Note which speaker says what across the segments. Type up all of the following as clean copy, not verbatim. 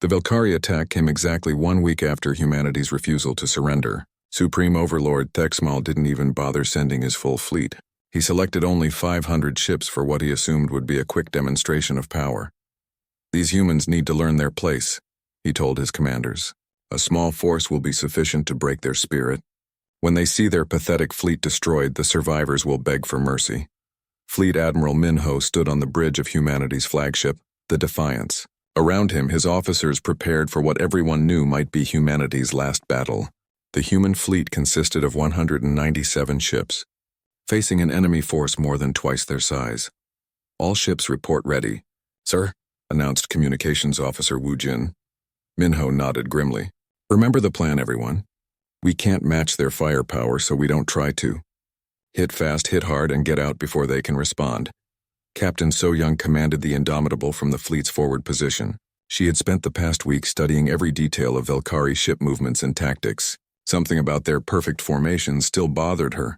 Speaker 1: The Velkari attack came exactly 1 week after humanity's refusal to surrender. Supreme Overlord Thexmal didn't even bother sending his full fleet. He selected only 500 ships for what he assumed would be a quick demonstration of power. "These humans need to learn their place," he told his commanders. "A small force will be sufficient to break their spirit. When they see their pathetic fleet destroyed, the survivors will beg for mercy." Fleet Admiral Minho stood on the bridge of humanity's flagship, the Defiance. Around him, his officers prepared for what everyone knew might be humanity's last battle. The human fleet consisted of 197 ships, facing an enemy force more than twice their size. "All ships report ready." "Sir," announced Communications Officer Wu Jin. Minho nodded grimly. "Remember the plan, everyone. We can't match their firepower, so we don't try to. Hit fast, hit hard, and get out before they can respond." Captain So Young commanded the Indomitable from the fleet's forward position. She had spent the past week studying every detail of Velkari ship movements and tactics. Something about their perfect formation still bothered her.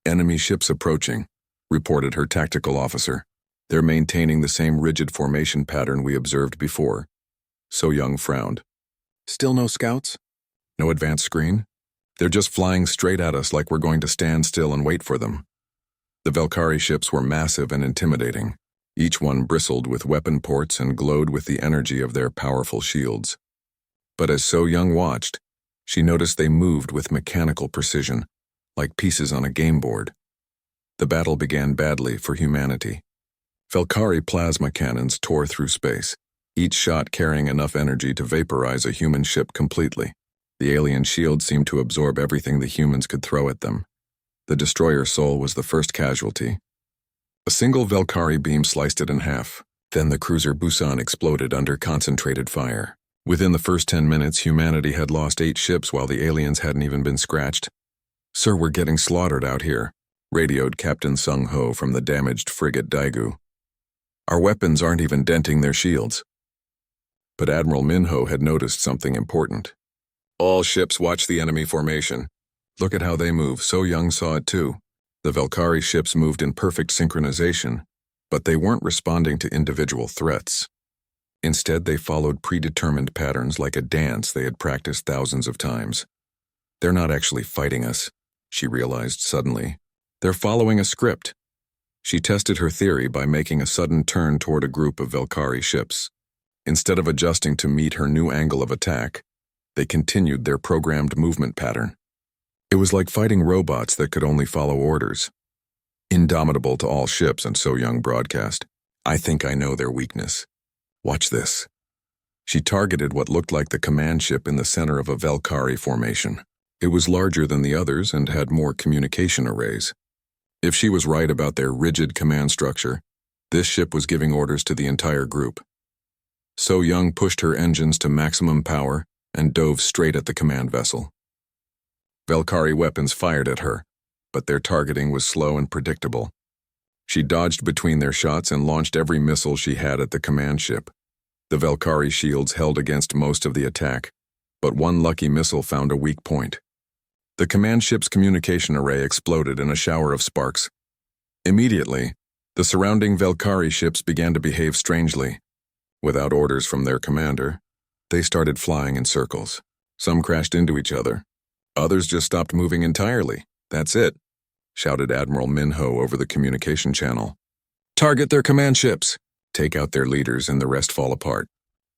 Speaker 1: "Enemy ships approaching," reported her tactical officer. "They're maintaining the same rigid formation pattern we observed before." So Young frowned. "Still no scouts? No advanced screen? They're just flying straight at us like we're going to stand still and wait for them." The Velkari ships were massive and intimidating. Each one bristled with weapon ports and glowed with the energy of their powerful shields. But as So Young watched, she noticed they moved with mechanical precision, like pieces on a game board. The battle began badly for humanity. Velkari plasma cannons tore through space, each shot carrying enough energy to vaporize a human ship completely. The alien shield seemed to absorb everything the humans could throw at them. The destroyer Sol was the first casualty. A single Velkari beam sliced it in half. Then the cruiser Busan exploded under concentrated fire. Within the first 10 minutes, humanity had lost 8 ships while the aliens hadn't even been scratched. "Sir, we're getting slaughtered out here," radioed Captain Sung Ho from the damaged frigate Daegu. "Our weapons aren't even denting their shields." But Admiral Minho had noticed something important. "All ships watch the enemy formation. Look at how they move." So Young saw it too. The Velkari ships moved in perfect synchronization, but they weren't responding to individual threats. Instead, they followed predetermined patterns like a dance they had practiced thousands of times. "They're not actually fighting us," she realized suddenly. "They're following a script." She tested her theory by making a sudden turn toward a group of Velkari ships. Instead of adjusting to meet her new angle of attack, they continued their programmed movement pattern. It was like fighting robots that could only follow orders. Indomitable to all ships, and So Young broadcast, "I think I know their weakness. Watch this." She targeted what looked like the command ship in the center of a Velkari formation. It was larger than the others and had more communication arrays. If she was right about their rigid command structure, this ship was giving orders to the entire group. So Young pushed her engines to maximum power and dove straight at the command vessel. Velkari weapons fired at her, but their targeting was slow and predictable. She dodged between their shots and launched every missile she had at the command ship. The Velkari shields held against most of the attack, but one lucky missile found a weak point. The command ship's communication array exploded in a shower of sparks. Immediately, the surrounding Velkari ships began to behave strangely. Without orders from their commander, they started flying in circles. Some crashed into each other. Others just stopped moving entirely. "That's it," shouted Admiral Minho over the communication channel. "Target their command ships. Take out their leaders and the rest fall apart."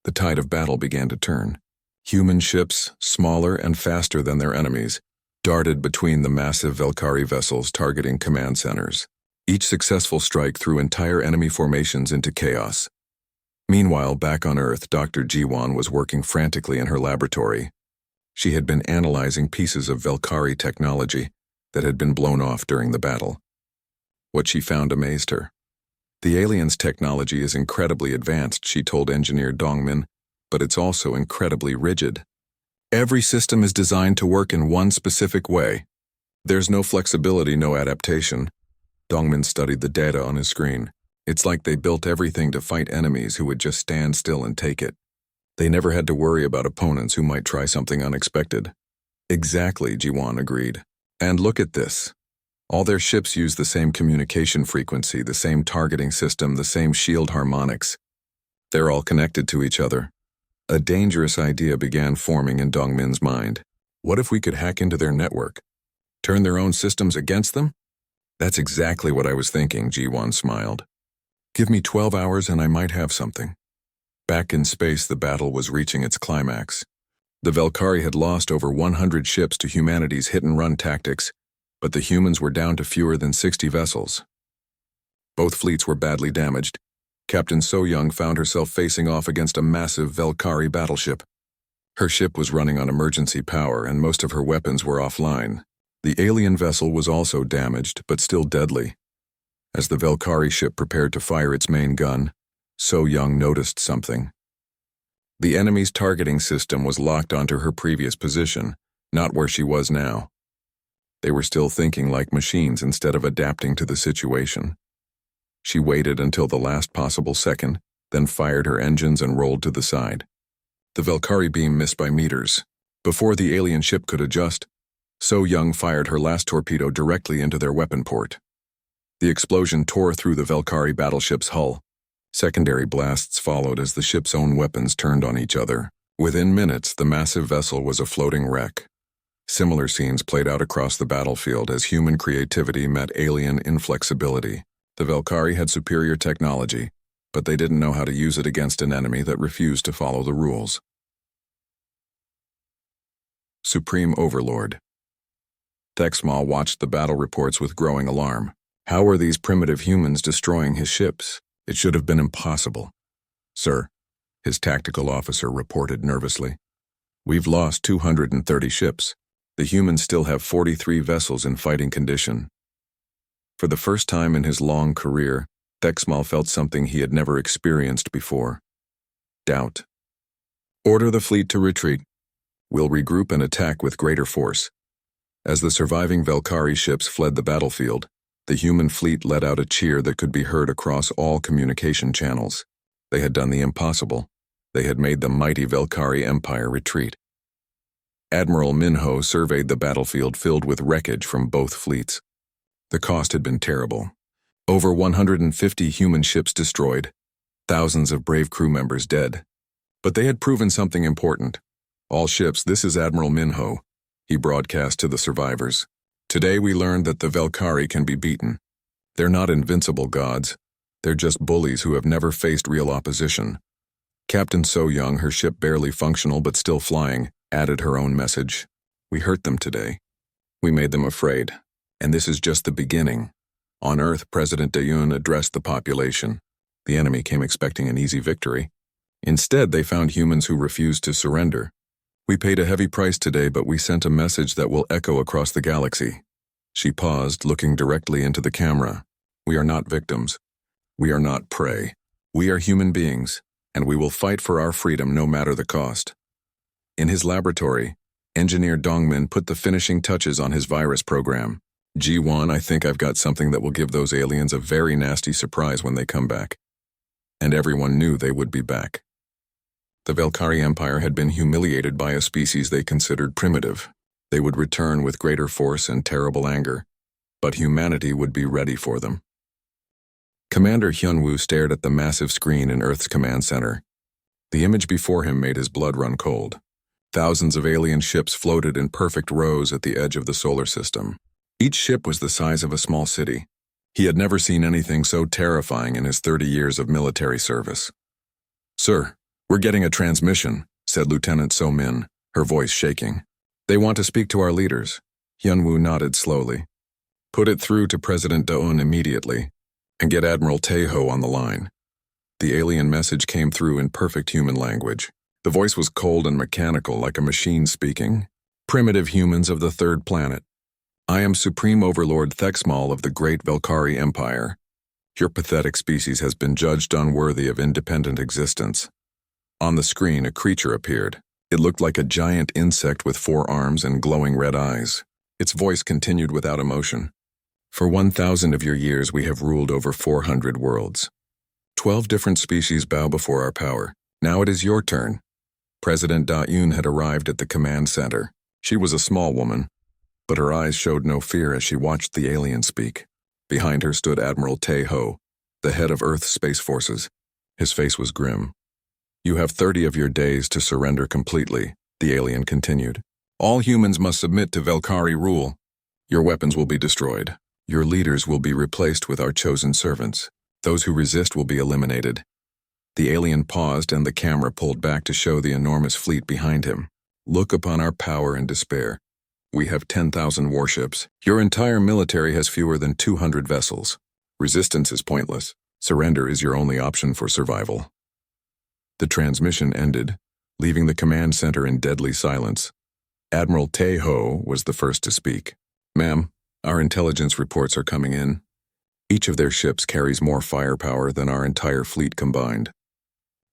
Speaker 1: The tide of battle began to turn. Human ships, smaller and faster than their enemies, darted between the massive Velkari vessels targeting command centers. Each successful strike threw entire enemy formations into chaos. Meanwhile, back on Earth, Dr. Jiwon was working frantically in her laboratory. She had been analyzing pieces of Velkari technology that had been blown off during the battle. What she found amazed her. "The aliens' technology is incredibly advanced," she told engineer Dongmin, "but it's also incredibly rigid. Every system is designed to work in one specific way. There's no flexibility, no adaptation." Dongmin studied the data on his screen. "It's like they built everything to fight enemies who would just stand still and take it. They never had to worry about opponents who might try something unexpected." "Exactly," Jiwon agreed. "And look at this. All their ships use the same communication frequency, the same targeting system, the same shield harmonics. They're all connected to each other. A dangerous idea began forming in Dongmin's mind. What if we could hack into their network? Turn their own systems against them? That's exactly what I was thinking, Ji-won smiled. Give me 12 hours and I might have something. Back in space, the battle was reaching its climax. The Valkyrie had lost over 100 ships to humanity's hit-and-run tactics, but the humans were down to fewer than 60 vessels. Both fleets were badly damaged. Captain So-young found herself facing off against a massive Valkyrie battleship. Her ship was running on emergency power and most of her weapons were offline. The alien vessel was also damaged, but still deadly. As the Valkyrie ship prepared to fire its main gun, So-young noticed something. The enemy's targeting system was locked onto her previous position, not where she was now. They were still thinking like machines instead of adapting to the situation. She waited until the last possible second, then fired her engines and rolled to the side. The Valkyrie beam missed by meters. Before the alien ship could adjust, So-young fired her last torpedo directly into their weapon port. The explosion tore through the Valkyrie battleship's hull. Secondary blasts followed as the ship's own weapons turned on each other. Within minutes, the massive vessel was a floating wreck. Similar scenes played out across the battlefield as human creativity met alien inflexibility. The Valkyrie had superior technology, but they didn't know how to use it against an enemy that refused to follow the rules. Supreme Overlord. Thexmal watched the battle reports with growing alarm. How were these primitive humans destroying his ships? It should have been impossible. Sir, his tactical officer reported nervously. We've lost 230 ships. The humans still have 43 vessels in fighting condition. For the first time in his long career, Thexmal felt something he had never experienced before. Doubt. Order the fleet to retreat. We'll regroup and attack with greater force. As the surviving Valkyrie ships fled the battlefield, the human fleet let out a cheer that could be heard across all communication channels. They had done the impossible. They had made the mighty Valkyrie Empire retreat. Admiral Minho surveyed the battlefield filled with wreckage from both fleets. The cost had been terrible. Over 150 human ships destroyed, thousands of brave crew members dead. But they had proven something important. All ships, this is Admiral Minho, he broadcast to the survivors. Today we learned that the Valkyrie can be beaten. They're not invincible gods. They're just bullies who have never faced real opposition. Captain So-young, her ship barely functional but still flying, added her own message. We hurt them today. We made them afraid. And this is just the beginning. On Earth, President Daeun addressed the population. The enemy came expecting an easy victory. Instead, they found humans who refused to surrender. We paid a heavy price today, but we sent a message that will echo across the galaxy. She paused, looking directly into the camera. We are not victims. We are not prey. We are human beings, and we will fight for our freedom no matter the cost. In his laboratory, Engineer Dongmin put the finishing touches on his virus program. Ji-won, I think I've got something that will give those aliens a very nasty surprise when they come back. And everyone knew they would be back. The Valkyrie Empire had been humiliated by a species they considered primitive. They would return with greater force and terrible anger, but humanity would be ready for them. Commander Hyun-woo stared at the massive screen in Earth's command center. The image before him made his blood run cold. Thousands of alien ships floated in perfect rows at the edge of the solar system. Each ship was the size of a small city. He had never seen anything so terrifying in his 30 years of military service. Sir, we're getting a transmission, said Lieutenant So-min, her voice shaking. They want to speak to our leaders. Hyun-woo nodded slowly. Put it through to President Daeun immediately, and get Admiral Tae-ho on the line. The alien message came through in perfect human language. The voice was cold and mechanical, like a machine speaking. Primitive humans of the third planet. I am Supreme Overlord Thexmal of the Great Valkyrie Empire. Your pathetic species has been judged unworthy of independent existence. On the screen, a creature appeared. It looked like a giant insect with 4 arms and glowing red eyes. Its voice continued without emotion. For 1,000 of your years, we have ruled over 400 worlds. 12 different species bow before our power. Now it is your turn. President Daeun had arrived at the command center. She was a small woman, but her eyes showed no fear as she watched the alien speak. Behind her stood Admiral Tae-ho, the head of Earth's space forces. His face was grim. You have 30 of your days to surrender completely, the alien continued. All humans must submit to Velkari rule. Your weapons will be destroyed. Your leaders will be replaced with our chosen servants. Those who resist will be eliminated. The alien paused and the camera pulled back to show the enormous fleet behind him. Look upon our power and despair. We have 10,000 warships. Your entire military has fewer than 200 vessels. Resistance is pointless. Surrender is your only option for survival. The transmission ended, leaving the command center in deadly silence. Admiral Tae-ho was the first to speak. Ma'am, our intelligence reports are coming in. Each of their ships carries more firepower than our entire fleet combined.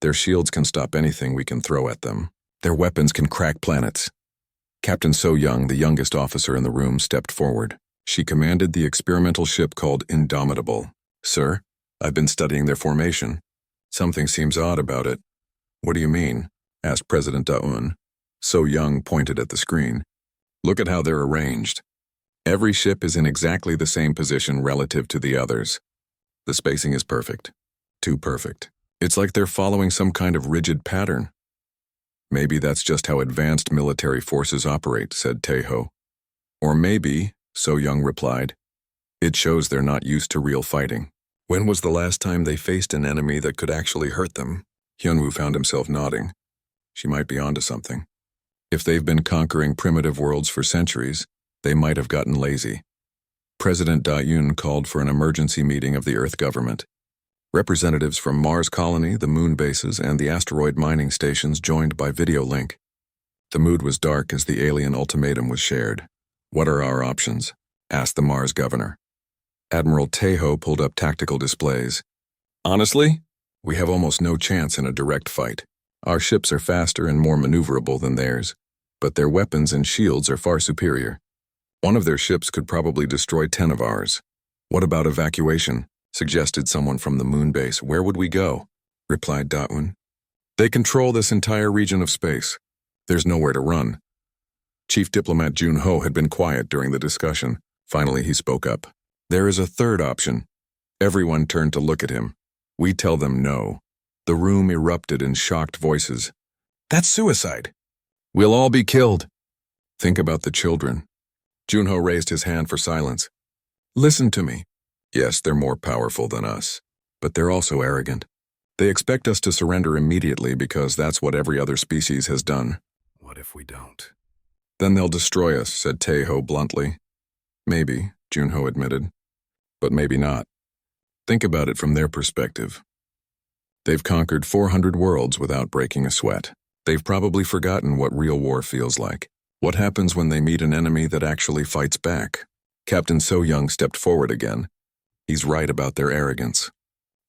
Speaker 1: Their shields can stop anything we can throw at them. Their weapons can crack planets. Captain So-young, the youngest officer in the room, stepped forward. She commanded the experimental ship called Indomitable. Sir, I've been studying their formation. Something seems odd about it. What do you mean? Asked President Da-un. So-young pointed at the screen. Look at how they're arranged. Every ship is in exactly the same position relative to the others. The spacing is perfect. Too perfect. It's like they're following some kind of rigid pattern. Maybe that's just how advanced military forces operate, said Tae-ho. Or maybe, So-young replied, it shows they're not used to real fighting. When was the last time they faced an enemy that could actually hurt them? Hyunwoo found himself nodding. She might be onto something. If they've been conquering primitive worlds for centuries, they might have gotten lazy. President Da-yoon called for an emergency meeting of the Earth government. Representatives from Mars Colony, the moon bases, and the asteroid mining stations joined by video link. The mood was dark as the alien ultimatum was shared. What are our options? Asked the Mars governor. Admiral Tae-ho pulled up tactical displays. Honestly, we have almost no chance in a direct fight. Our ships are faster and more maneuverable than theirs, but their weapons and shields are far superior. One of their ships could probably destroy 10 of ours. What about evacuation? Suggested someone from the moon base. Where would we go? Replied Da-un. They control this entire region of space. There's nowhere to run. Chief Diplomat Jun-ho had been quiet during the discussion. Finally, he spoke up. There is a third option. Everyone turned to look at him. We tell them no. The room erupted in shocked voices. That's suicide. We'll all be killed. Think about the children. Jun-ho raised his hand for silence. Listen to me. Yes, they're more powerful than us, but they're also arrogant. They expect us to surrender immediately because that's what every other species has done. What if we don't? Then they'll destroy us, said Tae-ho bluntly. Maybe, Jun-ho admitted, but maybe not. Think about it from their perspective. They've conquered 400 worlds without breaking a sweat. They've probably forgotten what real war feels like. What happens when they meet an enemy that actually fights back? Captain So-young stepped forward again. He's right about their arrogance.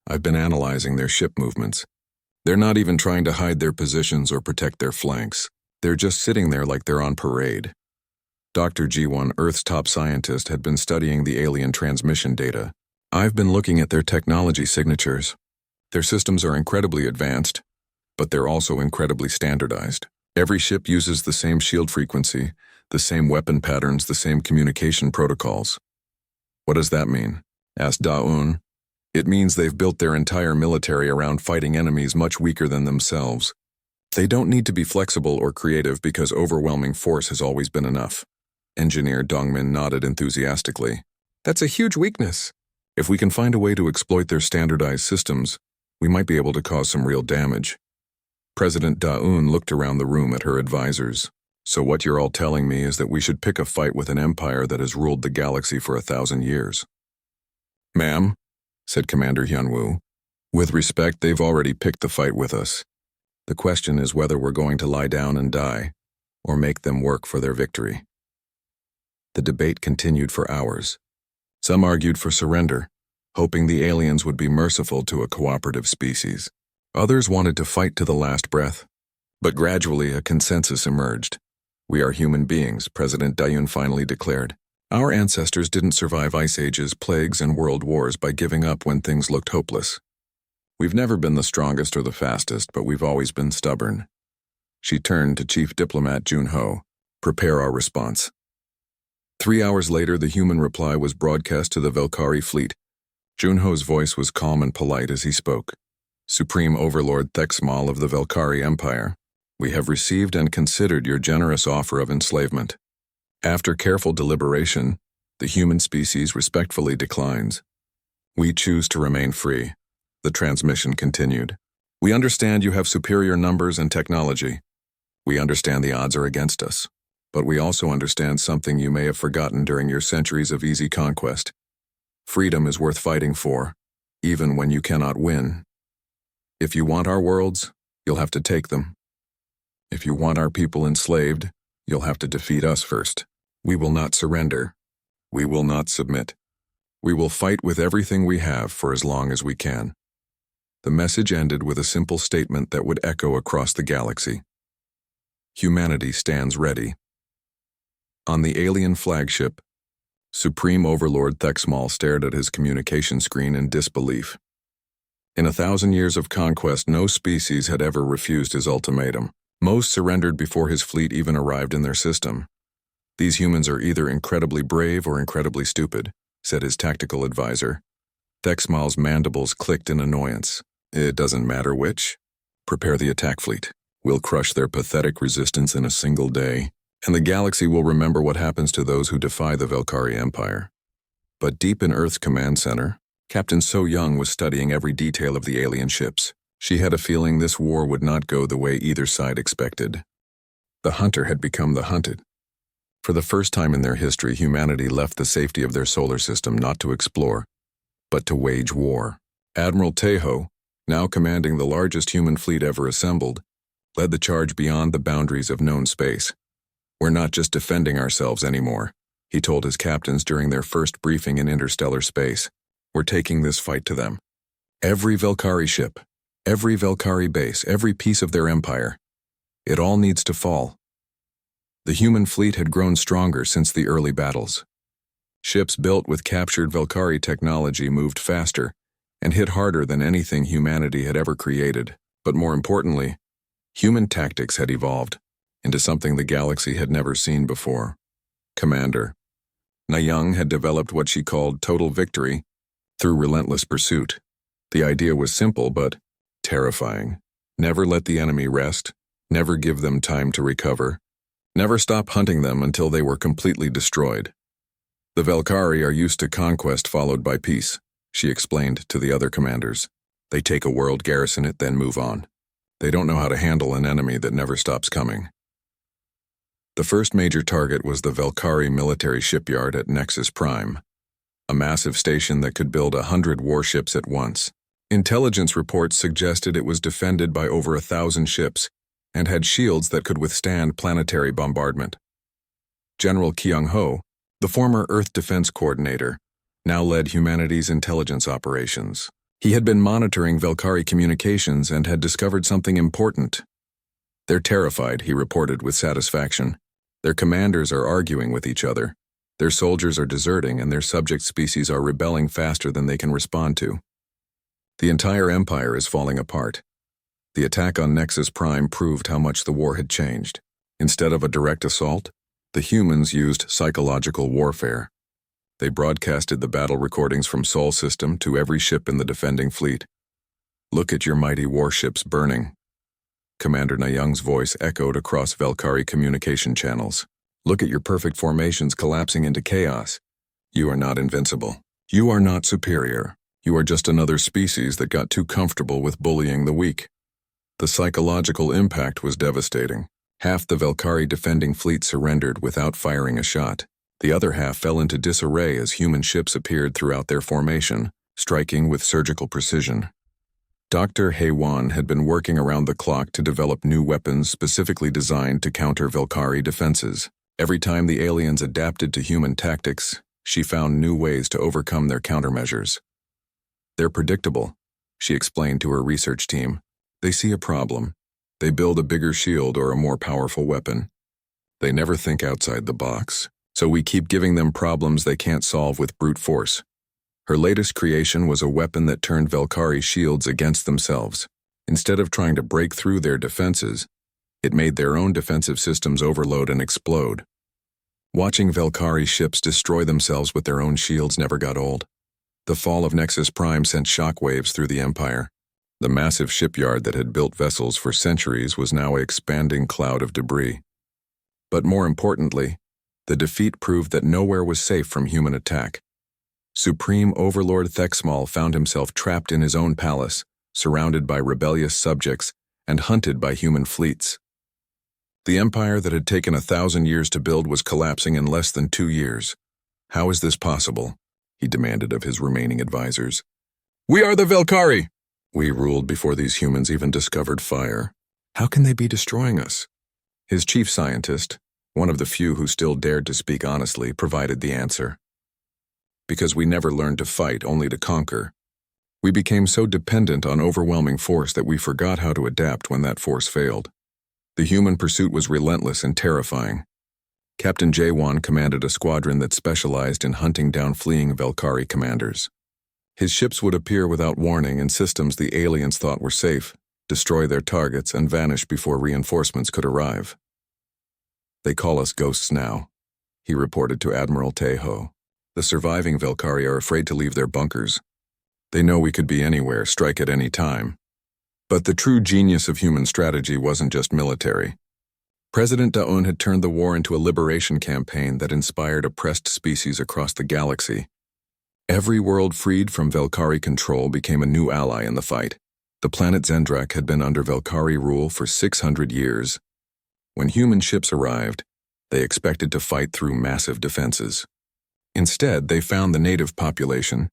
Speaker 1: I've been analyzing their ship movements. They're not even trying to hide their positions or protect their flanks. They're just sitting there like they're on parade. Dr. Ji-won, Earth's top scientist, had been studying the alien transmission data. I've been looking at their technology signatures. Their systems are incredibly advanced, but they're also incredibly standardized. Every ship uses the same shield frequency, the same weapon patterns, the same communication protocols. What does that mean? Asked Da-un. It means they've built their entire military around fighting enemies much weaker than themselves. They don't need to be flexible or creative because overwhelming force has always been enough. Engineer Dongmin nodded enthusiastically. That's a huge weakness. If we can find a way to exploit their standardized systems, we might be able to cause some real damage. President Da-un looked around the room at her advisors. So what you're all telling me is that we should pick a fight with an empire that has ruled the galaxy for 1,000 years. Ma'am, said Commander Hyunwoo, with respect, they've already picked the fight with us. The question is whether we're going to lie down and die, or make them work for their victory. The debate continued for hours. Some argued for surrender, hoping the aliens would be merciful to a cooperative species. Others wanted to fight to the last breath. But gradually a consensus emerged. We are human beings, President Da-yoon finally declared. Our ancestors didn't survive ice ages, plagues, and world wars by giving up when things looked hopeless. We've never been the strongest or the fastest, but we've always been stubborn. She turned to Chief Diplomat Jun-ho. Prepare our response. 3 hours later, the human reply was broadcast to the Velkari fleet. Jun-ho's voice was calm and polite as he spoke. Supreme Overlord Thexmal of the Velkari Empire, we have received and considered your generous offer of enslavement. After careful deliberation, the human species respectfully declines. We choose to remain free. The transmission continued. We understand you have superior numbers and technology. We understand the odds are against us, but we also understand something you may have forgotten during your centuries of easy conquest. Freedom is worth fighting for, even when you cannot win. If you want our worlds, you'll have to take them. If you want our people enslaved, you'll have to defeat us first. We will not surrender. We will not submit. We will fight with everything we have for as long as we can. The message ended with a simple statement that would echo across the galaxy. Humanity stands ready. On the alien flagship, Supreme Overlord Thexmal stared at his communication screen in disbelief. In 1,000 years of conquest, no species had ever refused his ultimatum. Most surrendered before his fleet even arrived in their system. These humans are either incredibly brave or incredibly stupid, said his tactical advisor. Thexmal's mandibles clicked in annoyance. It doesn't matter which. Prepare the attack fleet. We'll crush their pathetic resistance in a single day, and the galaxy will remember what happens to those who defy the Velkari Empire. But deep in Earth's command center, Captain So Young was studying every detail of the alien ships. She had a feeling this war would not go the way either side expected. The hunter had become the hunted. For the first time in their history, humanity left the safety of their solar system not to explore, but to wage war. Admiral Tejo, now commanding the largest human fleet ever assembled, led the charge beyond the boundaries of known space. We're not just defending ourselves anymore, he told his captains during their first briefing in interstellar space. We're taking this fight to them. Every Velkari ship, every Velkari base, every piece of their empire, it all needs to fall. The human fleet had grown stronger since the early battles. Ships built with captured Velkari technology moved faster and hit harder than anything humanity had ever created. But more importantly, human tactics had evolved into something the galaxy had never seen before. Commander Nayang had developed what she called total victory through relentless pursuit. The idea was simple but terrifying. Never let the enemy rest, never give them time to recover, never stop hunting them until they were completely destroyed. The Velkari are used to conquest followed by peace, she explained to the other commanders. They take a world, garrison it, then move on. They don't know how to handle an enemy that never stops coming. The first major target was the Velkari military shipyard at Nexus Prime, a massive station that could build 100 warships at once. Intelligence reports suggested it was defended by over 1,000 ships and had shields that could withstand planetary bombardment. General Kyung-ho, the former Earth Defense Coordinator, now led humanity's intelligence operations. He had been monitoring Velkari communications and had discovered something important. They're terrified, he reported with satisfaction. Their commanders are arguing with each other. Their soldiers are deserting and their subject species are rebelling faster than they can respond to. The entire empire is falling apart. The attack on Nexus Prime proved how much the war had changed. Instead of a direct assault, the humans used psychological warfare. They broadcasted the battle recordings from Sol System to every ship in the defending fleet. Look at your mighty warships burning. Commander Nayang's voice echoed across Velkari communication channels. Look at your perfect formations collapsing into chaos. You are not invincible. You are not superior. You are just another species that got too comfortable with bullying the weak. The psychological impact was devastating. Half the Velkari defending fleet surrendered without firing a shot. The other half fell into disarray as human ships appeared throughout their formation, striking with surgical precision. Dr. Heywan had been working around the clock to develop new weapons specifically designed to counter Velkari defenses. Every time the aliens adapted to human tactics, she found new ways to overcome their countermeasures. They're predictable, she explained to her research team. They see a problem. They build a bigger shield or a more powerful weapon. They never think outside the box, so we keep giving them problems they can't solve with brute force. Her latest creation was a weapon that turned Velkari shields against themselves. Instead of trying to break through their defenses, it made their own defensive systems overload and explode. Watching Velkari ships destroy themselves with their own shields never got old. The fall of Nexus Prime sent shockwaves through the Empire. The massive shipyard that had built vessels for centuries was now an expanding cloud of debris. But more importantly, the defeat proved that nowhere was safe from human attack. Supreme Overlord Thexmal found himself trapped in his own palace, surrounded by rebellious subjects and hunted by human fleets. The empire that had taken 1,000 years to build was collapsing in less than 2 years. How is this possible? He demanded of his remaining advisors. We are the Velkari! We ruled before these humans even discovered fire. How can they be destroying us? His chief scientist, one of the few who still dared to speak honestly, provided the answer. Because we never learned to fight, only to conquer. We became so dependent on overwhelming force that we forgot how to adapt when that force failed. The human pursuit was relentless and terrifying. Captain Jawan commanded a squadron that specialized in hunting down fleeing Velkari commanders. His ships would appear without warning in systems the aliens thought were safe, destroy their targets, and vanish before reinforcements could arrive. They call us ghosts now, he reported to Admiral Teho. The surviving Velkari are afraid to leave their bunkers. They know we could be anywhere, strike at any time. But the true genius of human strategy wasn't just military. President Daun had turned the war into a liberation campaign that inspired oppressed species across the galaxy. Every world freed from Velkari control became a new ally in the fight. The planet Zendrak had been under Velkari rule for 600 years. When human ships arrived, they expected to fight through massive defenses. Instead, they found the native population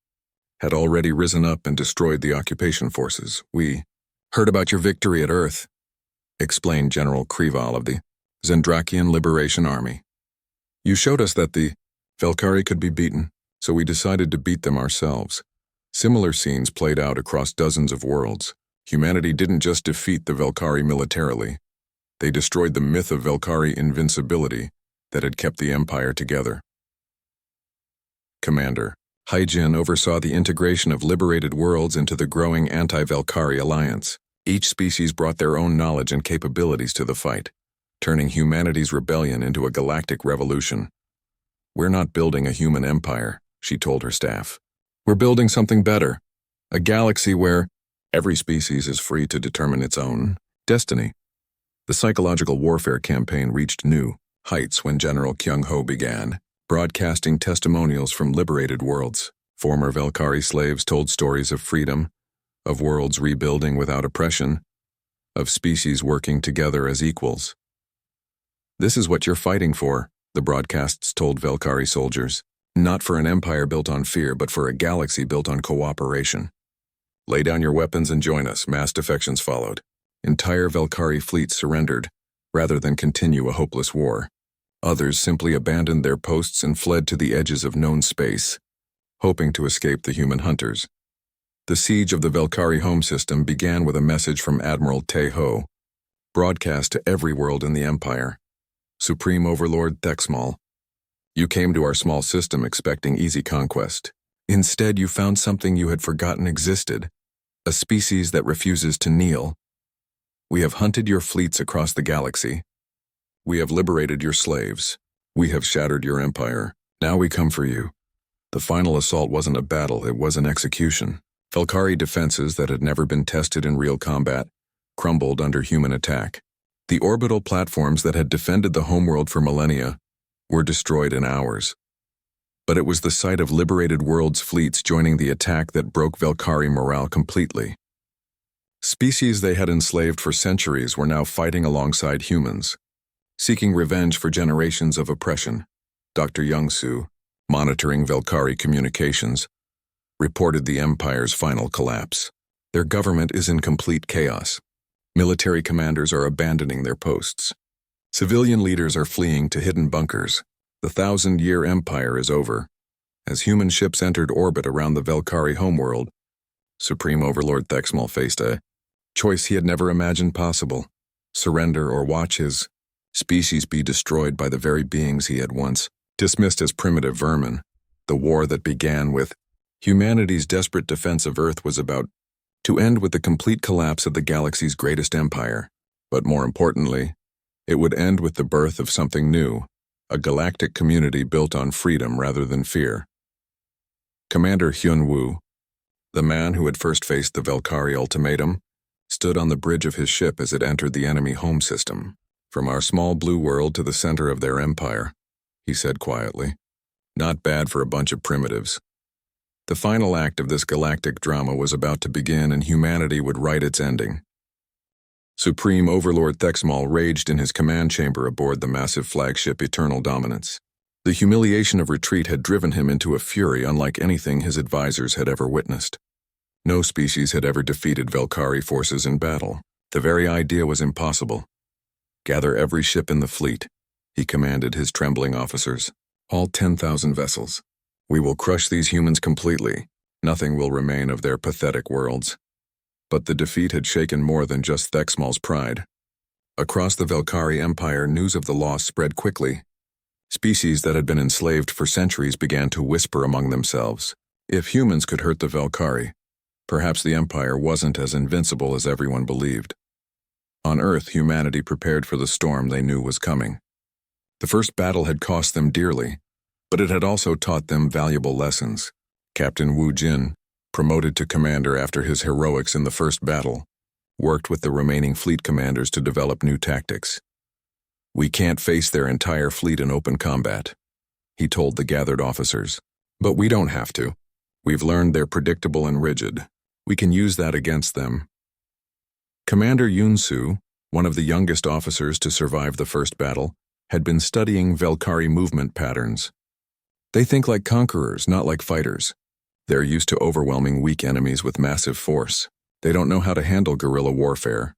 Speaker 1: had already risen up and destroyed the occupation forces. We heard about your victory at Earth, explained General Krival of the Zendrakian Liberation Army. You showed us that the Velkari could be beaten, so we decided to beat them ourselves. Similar scenes played out across dozens of worlds. Humanity didn't just defeat the Velkari militarily. They destroyed the myth of Velkari invincibility that had kept the Empire together. Commander Hyjin oversaw the integration of liberated worlds into the growing anti-Velkari alliance. Each species brought their own knowledge and capabilities to the fight, turning humanity's rebellion into a galactic revolution. We're not building a human empire, she told her staff. We're building something better, a galaxy where every species is free to determine its own destiny. The psychological warfare campaign reached new heights when General Kyung-ho began broadcasting testimonials from liberated worlds. Former Velkari slaves told stories of freedom, of worlds rebuilding without oppression, of species working together as equals. This is what you're fighting for, the broadcasts told Velkari soldiers. Not for an empire built on fear, but for a galaxy built on cooperation. Lay down your weapons and join us. Mass defections followed. Entire Velkari fleets surrendered, rather than continue a hopeless war. Others simply abandoned their posts and fled to the edges of known space, hoping to escape the human hunters. The siege of the Velkari home system began with a message from Admiral Teho, broadcast to every world in the Empire. Supreme Overlord Thexmal, you came to our small system expecting easy conquest. Instead, you found something you had forgotten existed, a species that refuses to kneel. We have hunted your fleets across the galaxy. We have liberated your slaves. We have shattered your empire. Now we come for you. The final assault wasn't a battle, it was an execution. Velkari defenses that had never been tested in real combat crumbled under human attack. The orbital platforms that had defended the homeworld for millennia were destroyed in hours. But it was the sight of liberated worlds' fleets joining the attack that broke Velkari morale completely. Species they had enslaved for centuries were now fighting alongside humans, seeking revenge for generations of oppression. Dr. Young-Soo, monitoring Velkari communications, reported the Empire's final collapse. Their government is in complete chaos. Military commanders are abandoning their posts. Civilian leaders are fleeing to hidden bunkers. The 1,000-year empire is over. As human ships entered orbit around the Velkari homeworld, Supreme Overlord Thexmal faced a choice he had never imagined possible: surrender or watch his species be destroyed by the very beings he had once dismissed as primitive vermin. The war that began with humanity's desperate defense of Earth was about to end with the complete collapse of the galaxy's greatest empire. But more importantly, it would end with the birth of something new, a galactic community built on freedom rather than fear. Commander Hyun-woo, The man who had first faced the Velkari ultimatum stood on the bridge of his ship as it entered the enemy home system. "From our small blue world to the center of their empire," he said quietly. "Not bad for a bunch of primitives." The final act of this galactic drama was about to begin, and humanity would write its ending. Supreme Overlord Thexmal raged in his command chamber aboard the massive flagship Eternal Dominance. The humiliation of retreat had driven him into a fury unlike anything his advisors had ever witnessed. No species had ever defeated Velkari forces in battle. The very idea was impossible. "Gather every ship in the fleet," he commanded his trembling officers. "All 10,000 vessels. We will crush these humans completely. Nothing will remain of their pathetic worlds." But the defeat had shaken more than just Thexmal's pride. Across the Velkari Empire, news of the loss spread quickly. Species that had been enslaved for centuries began to whisper among themselves. If humans could hurt the Velkari, perhaps the Empire wasn't as invincible as everyone believed. On Earth, humanity prepared for the storm they knew was coming. The first battle had cost them dearly, but it had also taught them valuable lessons. Captain Wu Jin, promoted to commander after his heroics in the first battle, worked with the remaining fleet commanders to develop new tactics. "We can't face their entire fleet in open combat," he told the gathered officers. "But we don't have to. We've learned they're predictable and rigid. We can use that against them." Commander Yunsu, one of the youngest officers to survive the first battle, had been studying Velkari movement patterns. "They think like conquerors, not like fighters. They're used to overwhelming weak enemies with massive force. They don't know how to handle guerrilla warfare."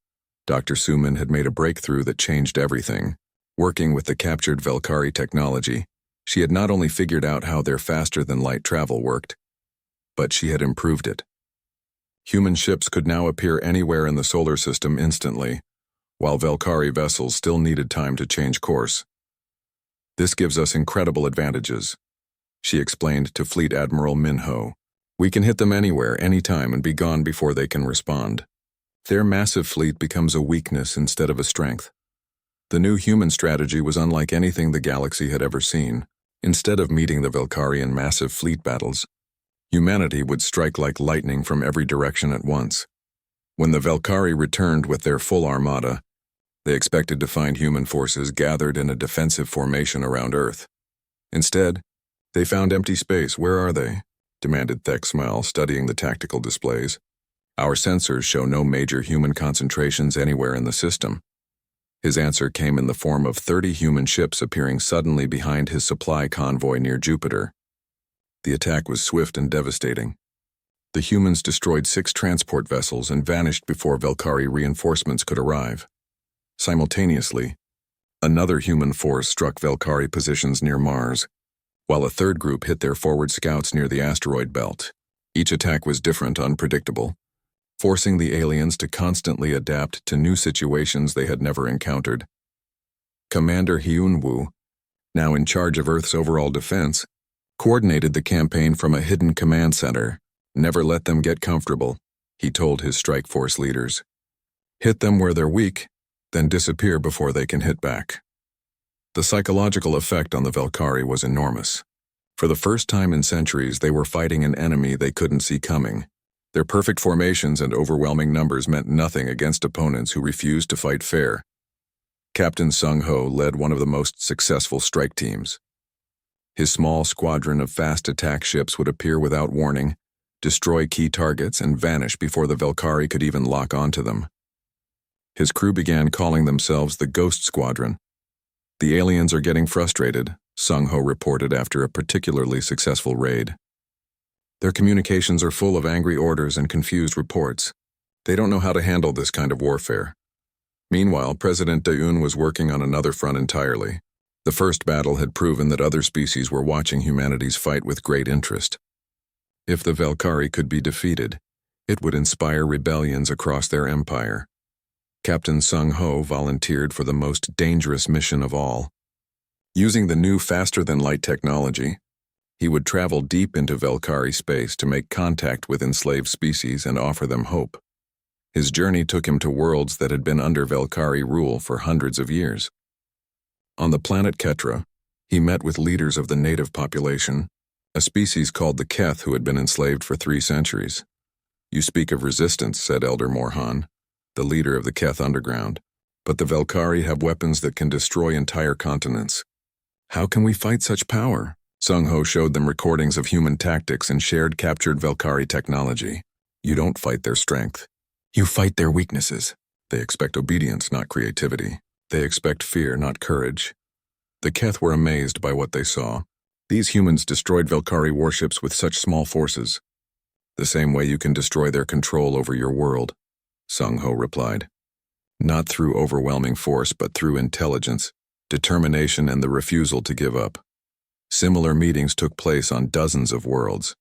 Speaker 1: Dr. Suman had made a breakthrough that changed everything. Working with the captured Velkari technology, she had not only figured out how their faster-than-light travel worked, but she had improved it. Human ships could now appear anywhere in the solar system instantly, while Velkari vessels still needed time to change course. "This gives us incredible advantages," she explained to Fleet Admiral Minho. "We can hit them anywhere, anytime, and be gone before they can respond. Their massive fleet becomes a weakness instead of a strength." The new human strategy was unlike anything the galaxy had ever seen. Instead of meeting the Velkari in massive fleet battles, humanity would strike like lightning from every direction at once. When the Velkari returned with their full armada, they expected to find human forces gathered in a defensive formation around Earth. Instead, they found empty space. "Where are they?" demanded Thexmal, studying the tactical displays. "Our sensors show no major human concentrations anywhere in the system." His answer came in the form of 30 human ships appearing suddenly behind his supply convoy near Jupiter. The attack was swift and devastating. The humans destroyed 6 transport vessels and vanished before Velkari reinforcements could arrive. Simultaneously, another human force struck Velkari positions near Mars, while a third group hit their forward scouts near the asteroid belt. Each attack was different, unpredictable, forcing the aliens to constantly adapt to new situations they had never encountered. Commander Hyunwoo, now in charge of Earth's overall defense, coordinated the campaign from a hidden command center. "Never let them get comfortable," he told his strike force leaders. "Hit them where they're weak, then disappear before they can hit back." The psychological effect on the Velkari was enormous. For the first time in centuries, they were fighting an enemy they couldn't see coming. Their perfect formations and overwhelming numbers meant nothing against opponents who refused to fight fair. Captain Sung Ho led one of the most successful strike teams. His small squadron of fast attack ships would appear without warning, destroy key targets, and vanish before the Velkari could even lock onto them. His crew began calling themselves the Ghost Squadron. "The aliens are getting frustrated," Sung Ho reported after a particularly successful raid. "Their communications are full of angry orders and confused reports. They don't know how to handle this kind of warfare." Meanwhile, President Daeun was working on another front entirely. The first battle had proven that other species were watching humanity's fight with great interest. If the Velkari could be defeated, it would inspire rebellions across their empire. Captain Sung Ho volunteered for the most dangerous mission of all. Using the new faster-than-light technology, he would travel deep into Velkari space to make contact with enslaved species and offer them hope. His journey took him to worlds that had been under Velkari rule for hundreds of years. On the planet Ketra, he met with leaders of the native population, a species called the Keth who had been enslaved for 3 centuries. You speak of resistance, said Elder Morhan, the leader of the Keth underground. But the Velkari have weapons that can destroy entire continents. How can we fight such power? Sung Ho showed them recordings of human tactics and shared captured Velkari technology. You don't fight their strength. You fight their weaknesses. They expect obedience, not creativity. They expect fear, not courage. The Keth were amazed by what they saw. These humans destroyed Velkari warships with such small forces. The same way you can destroy their control over your world, Sung Ho replied. Not through overwhelming force, but through intelligence, determination, and the refusal to give up. Similar meetings took place on dozens of worlds.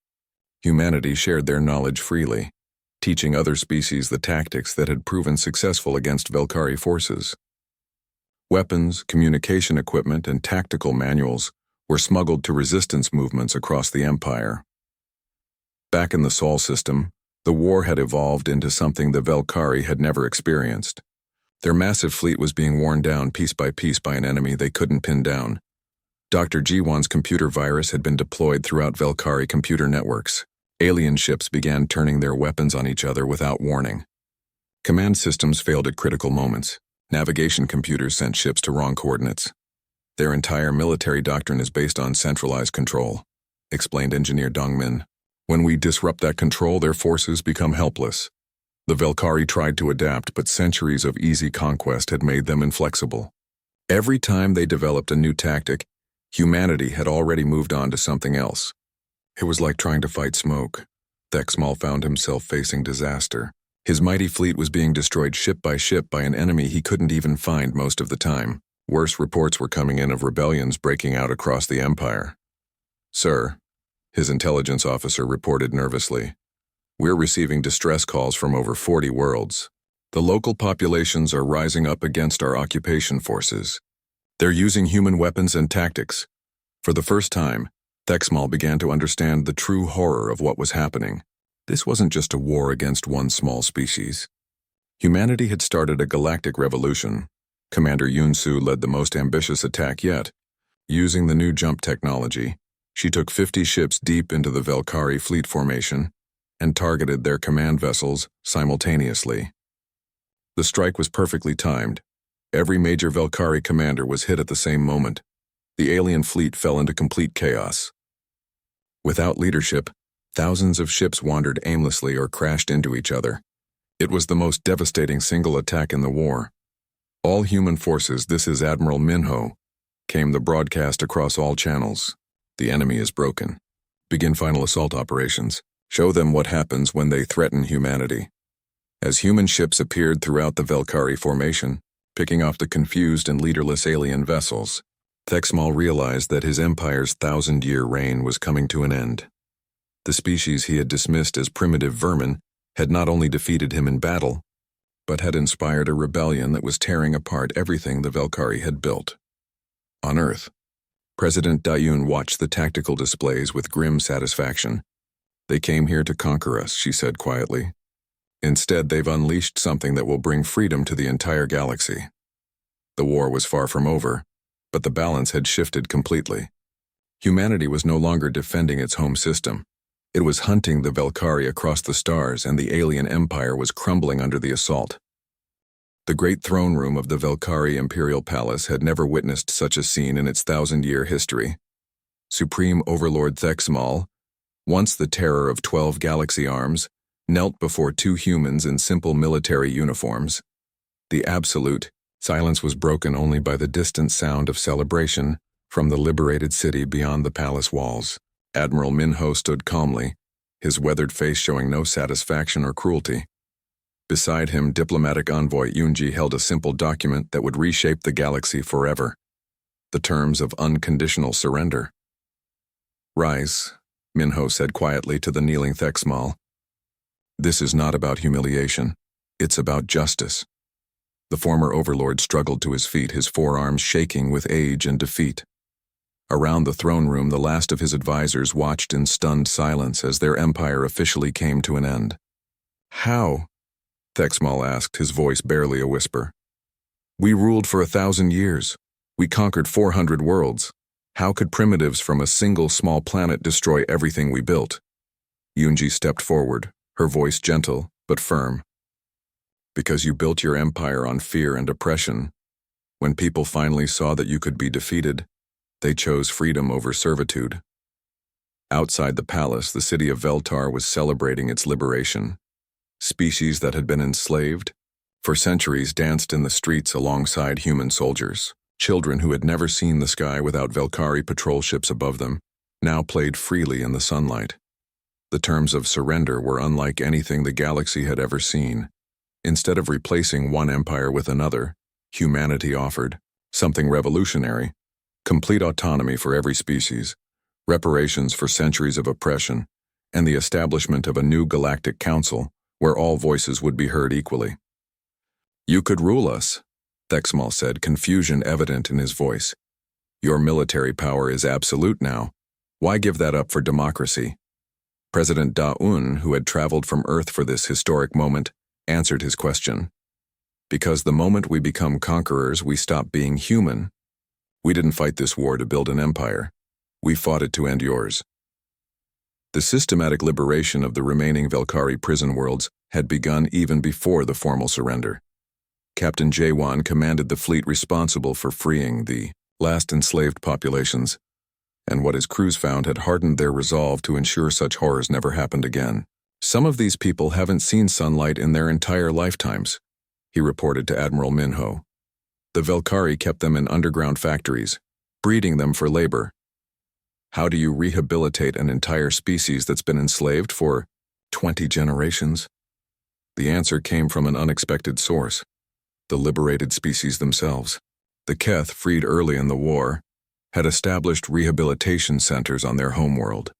Speaker 1: Humanity shared their knowledge freely, teaching other species the tactics that had proven successful against Velkari forces. Weapons, communication equipment, and tactical manuals were smuggled to resistance movements across the Empire. Back in the Sol system, the war had evolved into something the Velkari had never experienced. Their massive fleet was being worn down piece by an enemy they couldn't pin down. Dr. Jiwan's computer virus had been deployed throughout Velkari computer networks. Alien ships began turning their weapons on each other without warning. Command systems failed at critical moments. Navigation computers sent ships to wrong coordinates. Their entire military doctrine is based on centralized control, explained Engineer Dongmin. When we disrupt that control, their forces become helpless. The Velkari tried to adapt, but centuries of easy conquest had made them inflexible. Every time they developed a new tactic, humanity had already moved on to something else. It was like trying to fight smoke. Thexmal found himself facing disaster. His mighty fleet was being destroyed ship by an enemy he couldn't even find most of the time. Worse reports were coming in of rebellions breaking out across the Empire. Sir, his intelligence officer reported nervously, we're receiving distress calls from over 40 worlds. The local populations are rising up against our occupation forces. They're using human weapons and tactics. For the first time, Thexmal began to understand the true horror of what was happening. This wasn't just a war against one small species. Humanity had started a galactic revolution. Commander Yunsu led the most ambitious attack yet. Using the new jump technology, she took 50 ships deep into the Velkari fleet formation and targeted their command vessels simultaneously. The strike was perfectly timed. Every major Velkari commander was hit at the same moment. The alien fleet fell into complete chaos. Without leadership, thousands of ships wandered aimlessly or crashed into each other. It was the most devastating single attack in the war. All human forces, this is Admiral Minho, came the broadcast across all channels. The enemy is broken. Begin final assault operations. Show them what happens when they threaten humanity. As human ships appeared throughout the Velkari formation, picking off the confused and leaderless alien vessels, Thexmal realized that his empire's 1,000-year reign was coming to an end. The species he had dismissed as primitive vermin had not only defeated him in battle, but had inspired a rebellion that was tearing apart everything the Velkari had built. On Earth, President Dayun watched the tactical displays with grim satisfaction. They came here to conquer us, she said quietly. Instead, they've unleashed something that will bring freedom to the entire galaxy. The war was far from over, but the balance had shifted completely. Humanity was no longer defending its home system. It was hunting the Velkari across the stars, and the alien empire was crumbling under the assault. The great throne room of the Velkari Imperial Palace had never witnessed such a scene in its 1,000-year history. Supreme Overlord Thexmal, once the terror of 12 galaxy arms, knelt before two humans in simple military uniforms. The absolute silence was broken only by the distant sound of celebration from the liberated city beyond the palace walls. Admiral Minho stood calmly, his weathered face showing no satisfaction or cruelty. Beside him, diplomatic envoy Yunji held a simple document that would reshape the galaxy forever. The terms of unconditional surrender. Rise, Minho said quietly to the kneeling Thexmal. This is not about humiliation. It's about justice. The former overlord struggled to his feet, his forearms shaking with age and defeat. Around the throne room, the last of his advisors watched in stunned silence as their empire officially came to an end. How? Thexmal asked, his voice barely a whisper. We ruled for 1,000 years. We conquered 400 worlds. How could primitives from a single small planet destroy everything we built? Yunji stepped forward, her voice gentle but firm. Because you built your empire on fear and oppression, when people finally saw that you could be defeated, they chose freedom over servitude. Outside the palace, the city of Veltar was celebrating its liberation. Species that had been enslaved for centuries danced in the streets alongside human soldiers. Children who had never seen the sky without Velkari patrol ships above them now played freely in the sunlight. The terms of surrender were unlike anything the galaxy had ever seen. Instead of replacing one empire with another, humanity offered something revolutionary: complete autonomy for every species, reparations for centuries of oppression, and the establishment of a new galactic council where all voices would be heard equally. "You could rule us," Thexmal said, confusion evident in his voice. "Your military power is absolute now. Why give that up for democracy?" President Da-Un, who had traveled from Earth for this historic moment, answered his question. "Because the moment we become conquerors, we stop being human. We didn't fight this war to build an empire. We fought it to end yours." The systematic liberation of the remaining Velkari prison worlds had begun even before the formal surrender. Captain Jawan commanded the fleet responsible for freeing the last enslaved populations, and what his crews found had hardened their resolve to ensure such horrors never happened again. "Some of these people haven't seen sunlight in their entire lifetimes," he reported to Admiral Minho. "The Velkari kept them in underground factories, breeding them for labor. How do you rehabilitate an entire species that's been enslaved for 20 generations? The answer came from an unexpected source: the liberated species themselves. The Keth, freed early in the war, had established rehabilitation centers on their homeworld.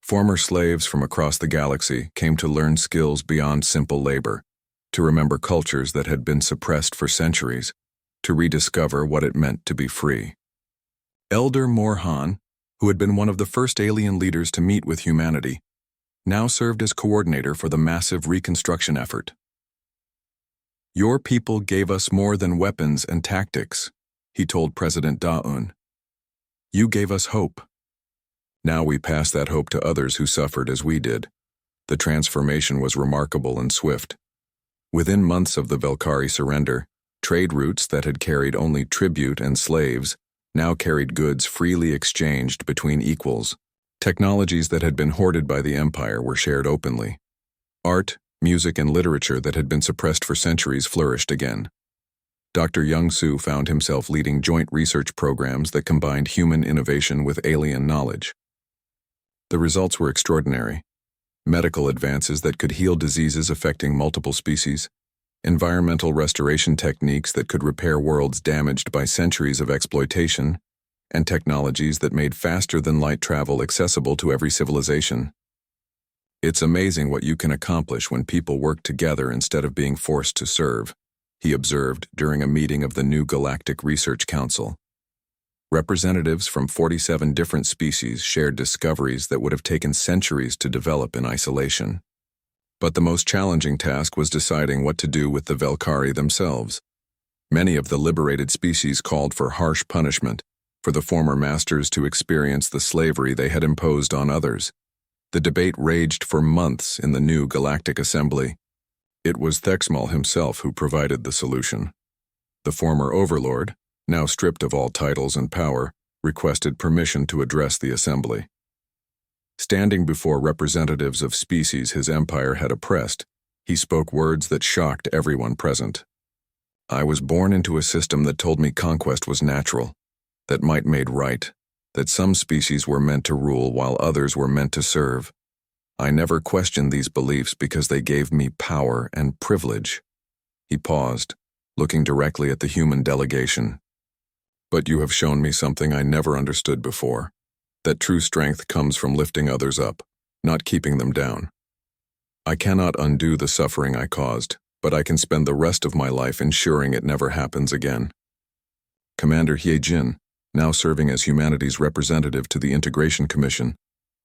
Speaker 1: Former slaves from across the galaxy came to learn skills beyond simple labor, to remember cultures that had been suppressed for centuries, to rediscover what it meant to be free. Elder Morhan, who had been one of the first alien leaders to meet with humanity, now served as coordinator for the massive reconstruction effort. "Your people gave us more than weapons and tactics," he told President Da-Un. "You gave us hope. Now we pass that hope to others who suffered as we did." The transformation was remarkable and swift. Within months of the Velkari surrender, trade routes that had carried only tribute and slaves now carried goods freely exchanged between equals. Technologies that had been hoarded by the Empire were shared openly. Art, music, and literature that had been suppressed for centuries flourished again. Dr. Young-Soo found himself leading joint research programs that combined human innovation with alien knowledge. The results were extraordinary. Medical advances that could heal diseases affecting multiple species, environmental restoration techniques that could repair worlds damaged by centuries of exploitation, and technologies that made faster-than-light travel accessible to every civilization. "It's amazing what you can accomplish when people work together instead of being forced to serve," he observed during a meeting of the new Galactic Research Council. Representatives from 47 different species shared discoveries that would have taken centuries to develop in isolation. But the most challenging task was deciding what to do with the Velkari themselves. Many of the liberated species called for harsh punishment, for the former masters to experience the slavery they had imposed on others. The debate raged for months in the new Galactic Assembly. It was Thexmal himself who provided the solution. The former overlord, now stripped of all titles and power, requested permission to address the assembly. Standing before representatives of species his empire had oppressed, he spoke words that shocked everyone present. "I was born into a system that told me conquest was natural, that might made right, that some species were meant to rule while others were meant to serve. I never questioned these beliefs because they gave me power and privilege." He paused, looking directly at the human delegation. "But you have shown me something I never understood before, that true strength comes from lifting others up, not keeping them down. I cannot undo the suffering I caused, but I can spend the rest of my life ensuring it never happens again." Commander Hyejin, now serving as humanity's representative to the Integration Commission,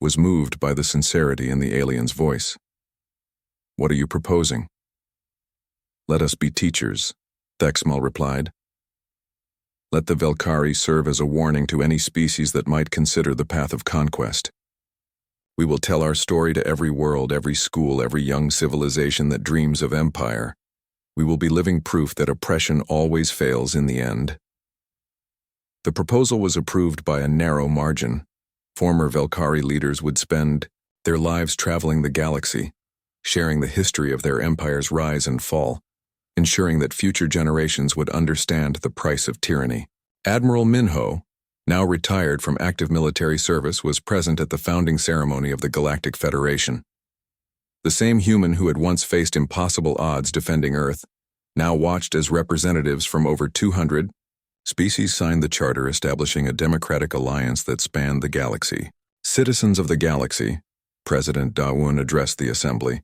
Speaker 1: was moved by the sincerity in the alien's voice. "What are you proposing?" "Let us be teachers," Thexmal replied. "Let the Velkari serve as a warning to any species that might consider the path of conquest. We will tell our story to every world, every school, every young civilization that dreams of empire. We will be living proof that oppression always fails in the end. The proposal was approved by a narrow margin. Former Velkhari leaders would spend their lives traveling the galaxy, sharing the history of their empire's rise and fall, ensuring that future generations would understand the price of tyranny. Admiral Minho, now retired from active military service, was present at the founding ceremony of the Galactic Federation. The same human who had once faced impossible odds defending Earth now watched as representatives from over 200 species signed the charter establishing a democratic alliance that spanned the galaxy. Citizens of the galaxy, President Dawoon addressed the assembly.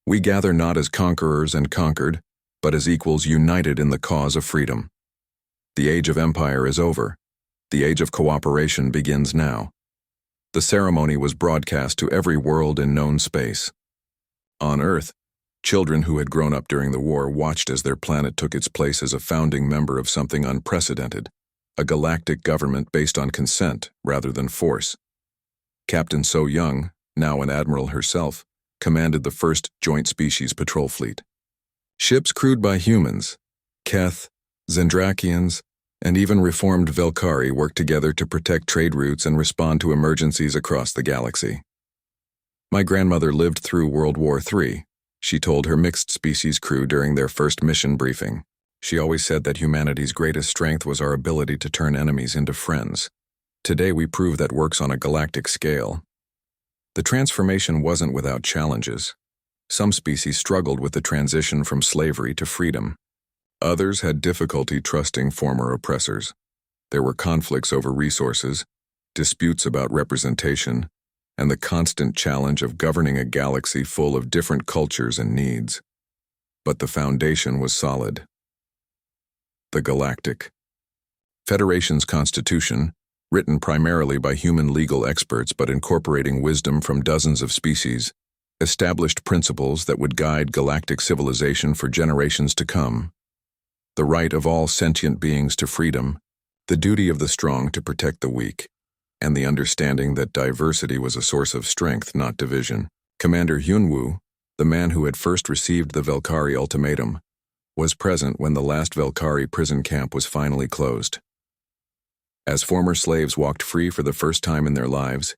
Speaker 1: We gather not as conquerors and conquered, but as equals united in the cause of freedom. The age of empire is over. The age of cooperation begins now. The ceremony was broadcast to every world in known space. On Earth, children who had grown up during the war watched as their planet took its place as a founding member of something unprecedented, a galactic government based on consent rather than force. Captain So Young, now an admiral herself, commanded the first joint species patrol fleet. Ships crewed by humans, Keth, Zendrakians, and even reformed Velkhari worked together to protect trade routes and respond to emergencies across the galaxy. My grandmother lived through World War III, she told her mixed-species crew during their first mission briefing. She always said that humanity's greatest strength was our ability to turn enemies into friends. Today we prove that works on a galactic scale. The transformation wasn't without challenges. Some species struggled with the transition from slavery to freedom. Others had difficulty trusting former oppressors. There were conflicts over resources, disputes about representation, and the constant challenge of governing a galaxy full of different cultures and needs. But the foundation was solid. The Galactic Federation's constitution, written primarily by human legal experts but incorporating wisdom from dozens of species, established principles that would guide galactic civilization for generations to come. The right of all sentient beings to freedom, the duty of the strong to protect the weak, and the understanding that diversity was a source of strength, not division. Commander Hyunwoo, the man who had first received the Velkhari ultimatum, was present when the last Velkhari prison camp was finally closed. As former slaves walked free for the first time in their lives,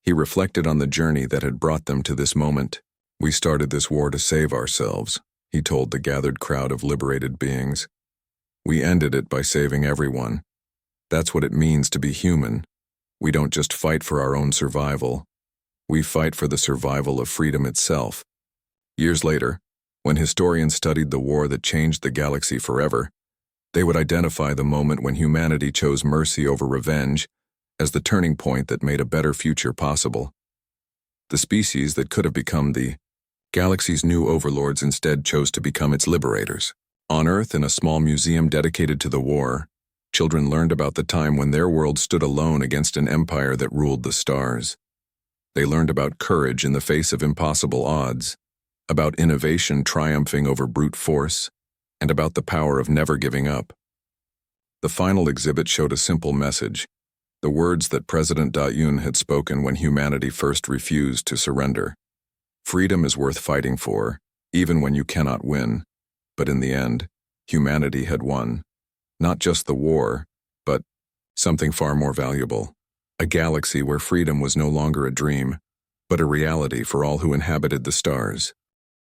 Speaker 1: he reflected on the journey that had brought them to this moment. We started this war to save ourselves, he told the gathered crowd of liberated beings. We ended it by saving everyone. That's what it means to be human. We don't just fight for our own survival. We fight for the survival of freedom itself. Years later, when historians studied the war that changed the galaxy forever, they would identify the moment when humanity chose mercy over revenge as the turning point that made a better future possible. The species that could have become the galaxy's new overlords instead chose to become its liberators. On Earth, in a small museum dedicated to the war, children learned about the time when their world stood alone against an empire that ruled the stars. They learned about courage in the face of impossible odds, about innovation triumphing over brute force, and about the power of never giving up. The final exhibit showed a simple message, the words that President Dawoon had spoken when humanity first refused to surrender. Freedom is worth fighting for, even when you cannot win. But in the end, humanity had won. Not just the war, but something far more valuable. A galaxy where freedom was no longer a dream, but a reality for all who inhabited the stars.